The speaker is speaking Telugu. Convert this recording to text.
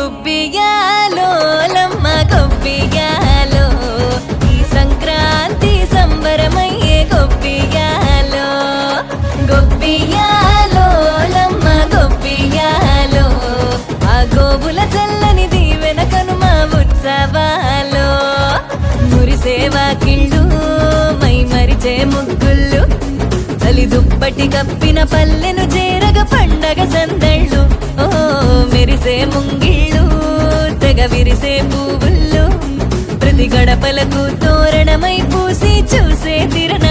గుబ్బియాలో లమ్మ గొబ్బియాలో ఈ సంక్రాంతి సంబరమయ్యే గొబ్బియాలో గొబ్బియాలో లమ్మ గొబ్బియాలో ఆ గోవుల చల్లని దీవెన కనుమ ఉత్సవాలో మురిసే వాకిళ్ళు మై మరిచే ముగ్గుళ్ళు చలి దుప్పటి కప్పిన పల్లెను చేరగ పండగ సందళ్ళు ఓ మెరిసే ముంగిళ్ళు తెగ విరిసే పువ్వుళ్ళు ప్రతి గడపలకు తోరణమై పూసి చూసే తిరణ